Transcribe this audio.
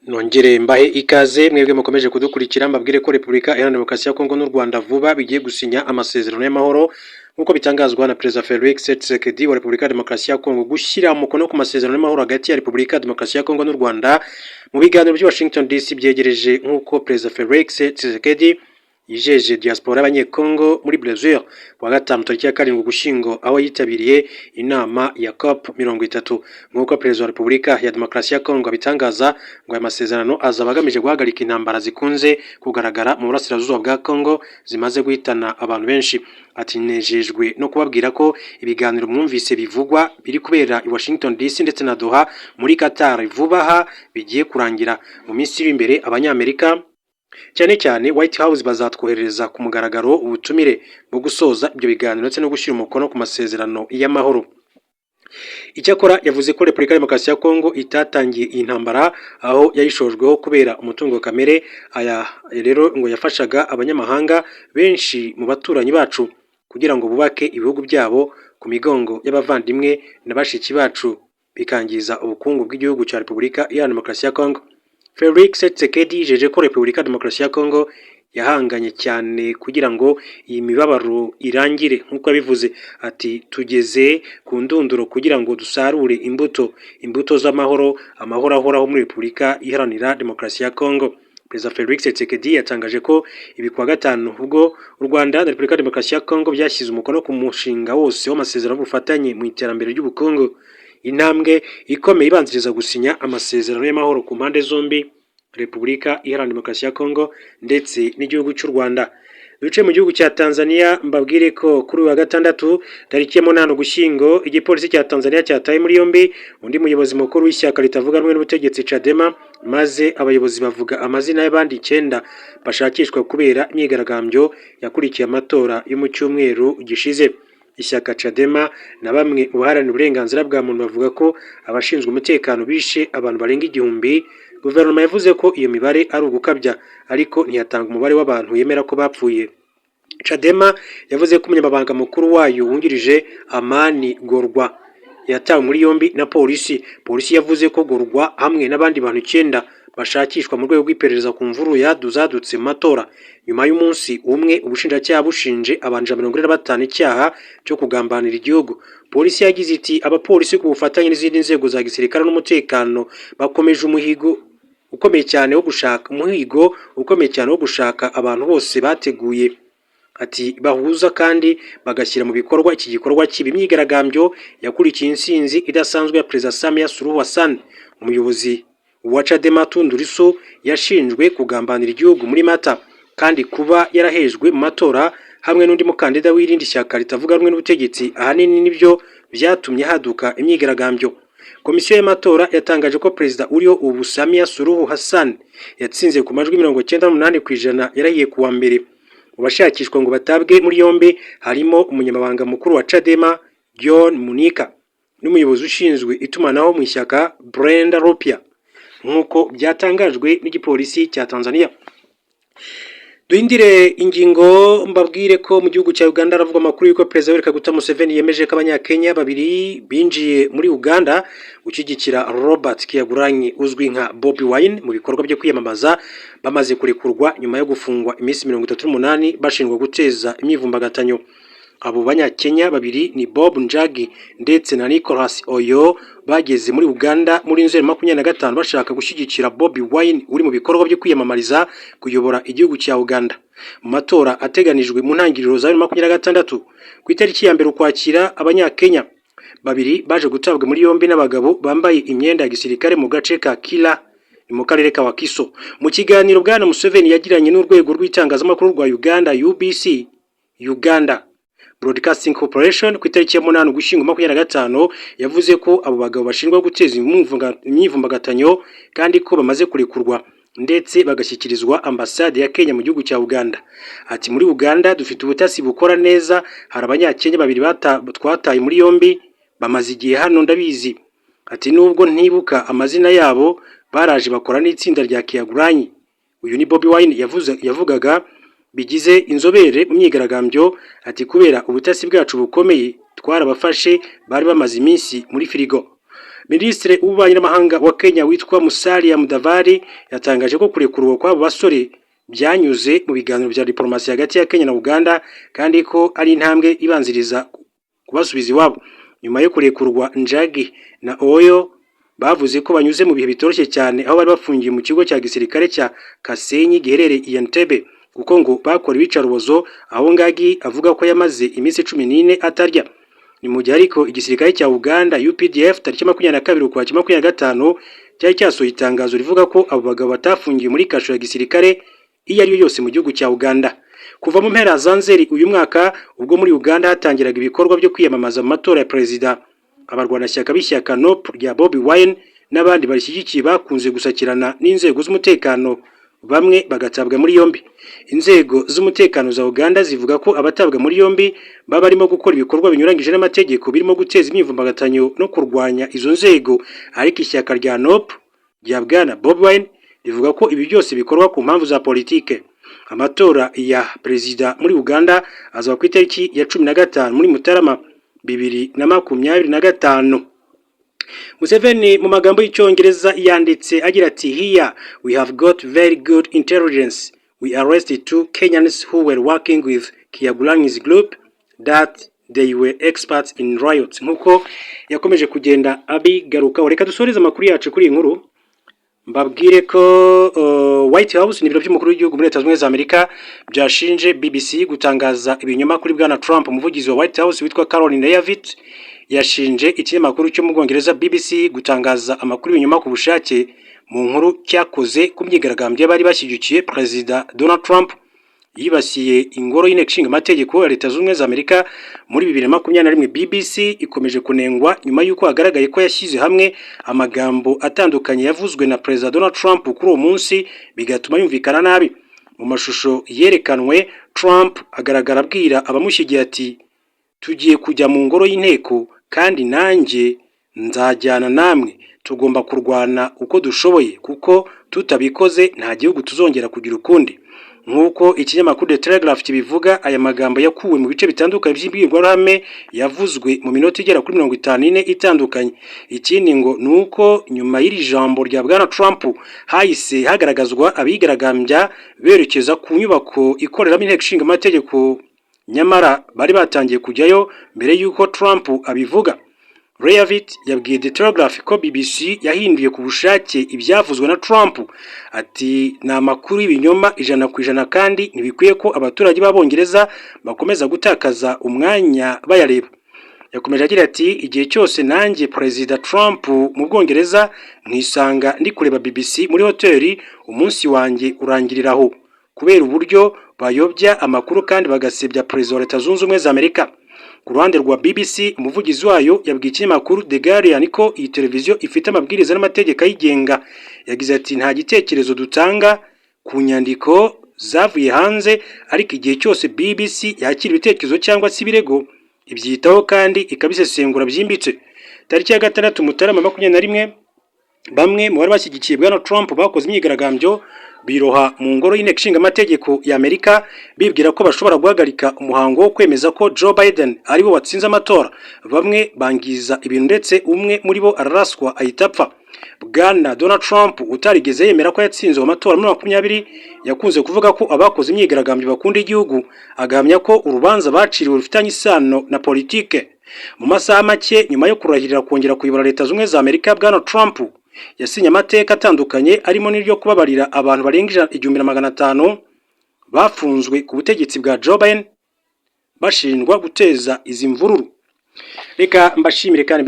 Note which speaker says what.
Speaker 1: Nongere mbahe ikaze mwebwe mukomeje kudukurikira mbabwire ko Repubulika Iharanira Demokarasi ya Kongo n'u Rwanda vuba bigiye gusinya amasezerano y'amahoro nk'uko bitangazwa na Perezida Felix Tshisekedi wa Repubulika ya Demokarasi ya Kongo. Gushyira umukono ku masezerano y'amahoro hagati ya Repubulika ya Demokarasi ya Kongo n'u Rwanda mu biganiro by'i Washington DC byegereje nk'uko Perezida Felix Tshisekedi yijeje diaspora y'abanyekongo muri Brazil wa gatanu tariki ya 7 Ugushyingo aho yitabiriye inama ya COP30 nk'uko Perezida wa Repubulika ya Demokarasi ya Kongo abitangaza ngo aya masezerano azaba agamije guhagarika intambara zikunze kugaragara mu burasirazuba bwa Kongo zimaze guhitana abantu benshi. Ati nejejwe no kubabwira ko ibiganiro mwumvise bivugwa biri kubera i Washington DC ndetse na Doha muri Qatar vuba aha bigiye kurangira mu minsi iri imbere. Abanyamerika cyane cyane White House bazatwoherereza ku mugaragaro ubutumire bwo gusoza ibyo biganiro ndetse no gushyira umukono ku masezerano y'amahoro. Icyakora yavuze ko Repubulika ya Demokarasi ya Kongo itatangiye iyi ntambara aho yayishojweho kubera umutungo kamere. Aya rero ngo yafashaga abanyamahanga benshi mu baturanyi bacu kugira ngo bubake ibihugu byabo ku migongo y'abavandimwe na bashiki bacu bikangiza ubukungu bw'igihugu cya Repubulika Iharanira Demokarasi ya Kongo. Felix Tshisekedi yijeje ko Repubulika ya Demokarasi ya Kongo yahanganye cyane kugira ngo iyi mibabaro irangire nk'uko yabivuze. Ati tugeze ku ndunduro kugira ngo dusarure imbuto z'amahoro, amahoro ahoraho muri Repubulika Iharanira Demokarasi ya Kongo. Perezida Felix Tshisekedi yatangaje ko ibi kuwa gatanu ubwo u Rwanda na Repubulika ya Demokarasi ya Kongo byashyize umukono ku mushinga wose w'amasezerano y'ubufatanye mu iterambere ry'ubukungu, intambwe ikomeye ibanziriza gusinya amasezerano y'amahoro ku mpande zombi, Repubulika Iharanira Demokarasi ya Kongo ndetse n'igihugu cy'u Rwanda. Duce mu gihugu cya Tanzania mbabwire ko kuri wa gatandatu tariki ya 8 Ugushyingo igipolisi cya Tanzania cyataye muri yombi undi muyobozi mukuru w'ishyaka ritavuga rumwe n'ubutegetsi Chadema, maze abayobozi bavuga amazina y'abandi 9 bashakishwa kubera imyigaragambyo yakurikiye amatora yo mu cyumweru gishize. Ishyaka Chadema na bamwe mu baharanira uburenganzira bwa muntu bavuga ko abashinzwe umutekano bishe abantu barenga 1000. Guverinoma yavuze ko iyo mibare ari ugukabya ariko ntiyatanga umubare w'abantu yemera ko bapfuye. Chadema yavuze ko umunyamabanga mukuru wayo wungirije Amani Gorwa yatawe muri yombi na polisi. Polisi yavuze ko Gorwa hamwe n'abandi bantu 9 bashakishwa mu rwego rw'iperereza ku mvuru zadutse mu matora. Nyuma y'umunsi umwe ubushinjacyaha bushinje abantu 145 icyaha cyo kugambanira igihugu. Polisi yagize iti abapolisi ku bufatanye n'izindi nzego za gisirikare n'umutekano bakomeje umuhigo ukomeye cyane wo gushaka abantu bose bateguye. Ati bahuza kandi bagashyira mu bikorwa iki gikorwa kibi. Imyigaragambyo yakurikiye insinzi idasanzwe ya Perezida Samia Suluhu Hassan. Umuyobozi wa Chadema Tundu Lissu yashinjwe kugambanira igihugu muri Mata kandi kuba yarahejwe mu matora hamwe n'undi mukandida w'irindi shyaka ritavuga rumwe n'ubutegetsi. Ahanini nibyo byatumye haduka imyigaragambyo. Komisiyo y'amatora yatangaje ko Perezida uriho ubu Samia Suluhu Hassan yatsinze ku majwi 98% yarahiye kuwa mbere. Ubashakishwa ngo batabwe muri yombi harimo umunyamabanga mukuru wa Chadema John Munika n'umuyobozi ushinzwe itumanaho mu ishyaka Brenda Ropia nk'uko byatangajwe n'igipolisi cya Tanzania. Duhindire ingingo mbabwire ko mu gihugu cya Uganda aravuga amakuru yuko Perezida Yoweri Kaguta Museveni yemeje ko abanyakenya 2 binjiye muri Uganda gushyigikira Robert Kyagulanyi uzwi nka Bobi Wine mu bikorwa byo kwiyamamaza bamaze kurekurwa nyuma yo gufungwa iminsi 38 bashinjwa guteza imyivumbagatanyo. Abo banyakenya 2 ni Bob Njagi ndetse na Nicholas Oyo bageze muri Uganda muri Nzeri 25 bashaka gushyigikira Bobi Wine uri mu bikorwa byo kwiyamamariza kuyobora igihugu cya Uganda mu matora ateganijwe mu ntangiriro za 2026. Ku itariki ya 1 Ukwakira abanyakenya 2 baje gutabwa muri yombi n'abagabo bambaye imyenda ya gisirikare mu gace ka Kila mu karere ka Wakiso. Mu kiganiro Bwana Museveni yagiranye n'urwego rw'itangazamakuru rwa Uganda UBC Uganda Broadcasting Corporation ku itariki ya 8 Ugushyingo 2025 yavuze ko abo bagabo bashinjwa guteza imyivumbagatanyo kandi ko bamaze kurekurwa ndetse bagashyikirizwa ambasade ya Kenya mu gihugu cya Uganda. Ati muri Uganda dufite ubutasi bukora neza, hari abanyakenya 2 twataye muri yombi bamaze igihe hano ndabizi. Ati nubwo ntibuka amazina yabo baraje bakora n'itsinda rya Kyagulanyi. Uyu ni Bobi Wine yavugaga bigize inzobere mu myigaragambyo. Ati kubera ubutasi bwacu bukomeye twarabafashe bari bamaze iminsi muri firigo. Minisitiri w'ububanyi n'amahanga wa Kenya witwa Musalia Mudavadi yatangaje ko kurekurwa kw'abo basore byanyuze mu biganiro bya diplomasi hagati ya Kenya na Uganda kandi ko ari intambwe ibanziriza kubasubiza iwabo. Nyuma yo kurekurwa, Njagi na Oyo bavuze ko banyuze mu bihe bitoroshye cyane aho bari bafungiye mu kigo cya gisirikare cya Kasenyi giherereye i Entebbe kuko ngo bakora ibicarubozo, aho Ngagi avuga ko yamaze iminsi 14 atarya. Ni mu gihe ariko igisirikare cya Uganda UPDF tariki 22 ukwakira 2025 cyari cyasohoye itangazo rivuga ko abo bagabo batafungiye muri kasho ya gisirikare iyo ari yo yose mu gihugu cya Uganda. Kuva mu mpera za Nzeri uyu mwaka ubwo muri Uganda hatangiraga ibikorwa byo kwiyamamaza mu matora ya perezida, abarwanashyaka b'ishyaka NOP rya Bobi Wine n'abandi barishyigikiye bakunze gusakirana n'inzego z'umutekano, bamwe bagatabwa muri yombi. Inzego z'umutekano za Uganda zivuga ko abatabwa muri yombi baba barimo gukora ibikorwa binyuranyije n'amategeko birimo guteza imyivumbagatanyo no kurwanya izo nzego, ariko ishyaka rya NOP rya Bwana Bobi Wine rivuga ko ibi byose bikorwa ku mpamvu za politike. Amatora ya perezida muri Uganda azaba ku itariki ya 15 muri Mutarama 2025. Museveni mu magambo y'icyongereza yanditse agira ati "Here we have got very good intelligence. We arrested 2 Kenyans who were working with Kyagulanyi's group that they were experts in riots." Nkuko yakomeje kugenda abigaruka. Reka dusoreze amakuru yacu kuri iyi nkuru. Mbabwire ko White House n'ibiro by'umukuru w'igihugu muri Leta Zunze Ubumwe za Amerika byashinje BBC gutangaza ibinyoma kuri Bwana Trump. Umuvugizi wa White House witwa Caroline Leavitt yashinje ikinyamakuru cyo mu Bwongereza BBC gutangaza amakuru y'ibinyoma ku bushake mu nkuru cyakoze ku myigaragambyo y'abari bashyigikiye Perezida Donald Trump yibasiye ingoro y'inteko ishinga amategeko ya Leta Zunze Ubumwe za Amerika muri 2021. BBC ikomeje kunengwa nyuma y'uko hagaragaye ko yashyize hamwe amagambo atandukanye yavuzwe na Perezida Donald Trump kuri uwo munsi bigatuma yumvikana nabi. Mu mashusho yerekanwe, Trump agaragara abwira abamushyigiye ati "Tugiye kujya mu ngoro y'inteko kandi nanjye nzajyana namwe, tugomba kurwana uko dushoboye kuko tutabikoze nta gihugu tuzongera kugira ukundi." Nk'uko ikinyamakuru The Telegraph kibivuga, aya magambo yakuwe mu bice bitandukanye by'imbwirwaruhame yavuzwe mu minota igera kuri 54 itandukanye. Ikindi ngo nuko nyuma y'iri jambo rya Bwana Trump hahise hagaragazwa abigaragambya berekeza ku nyubako ikoreramo inteko ishinga amategeko, nyamara bari batangiye kujyayo mbere y'uko Trump abivuga. Leavitt yabwiye The Telegraph ko BBC yahinduye ku bushake ibyavuzwe na Trump, ati "Ni amakuru y'ibinyoma 100% kandi ntibikwiye ko abaturage b'Abongereza bakomeza gutakaza umwanya bayareba." Yakomeje agira ati "Igihe cyose nanjye Perezida Trump mu Bwongereza nkisanga ndi kureba BBC muri hoteli, umunsi wanjye urangiriraho kubera uburyo bayobya amakuru kandi bagasebya Perezida wa Leta Zunze Ubumwe za Amerika." Ku ruhande rwa BBC, umuvugizi wayo yabwiye ikinyamakuru The Guardian ko iyi televiziyo ifite amabwiriza n'amategeko ayigenga. Yagize ati "Nta gitekerezo dutanga ku nyandiko zavuye hanze, ariko igihe cyose BBC yakira ibitekerezo cyangwa se ibirego ibyitaho kandi ikabisesengura byimbitse." Tariki ya 6 Mutarama 2021, bamwe mu bari bashyigikiye Bwana Trump bakoze imyigaragambyo biroha mu ngoro y'inteko ishinga amategeko ya Amerika bibwira ko bashobora guhagarika umuhango wo kwemeza ko Joe Biden aribo watsinze amatora. Bamwe bangiza ibintu ndetse umwe muri bo araraswa ahita apfa. Bwana Donald Trump utarigeze yemera ko yatsinze amatora muri 2020 yakunze kuvuga ko abakoze imyigaragambyo bakunda igihugu, agahamya ko urubanza baciriwe rufitanye isano na politike. Mu masaha make nyuma yo kurahirira kongera kuyobora Leta Zunze Ubumwe za Amerika, Bwana Trump yasinye amateka atandukanye arimo n'iryo kubabarira abantu barenga 1500 bafunzwe ku butegetsi bwa Joe Biden bashinjwa guteza izi mvururu. Reka mbashimire kandi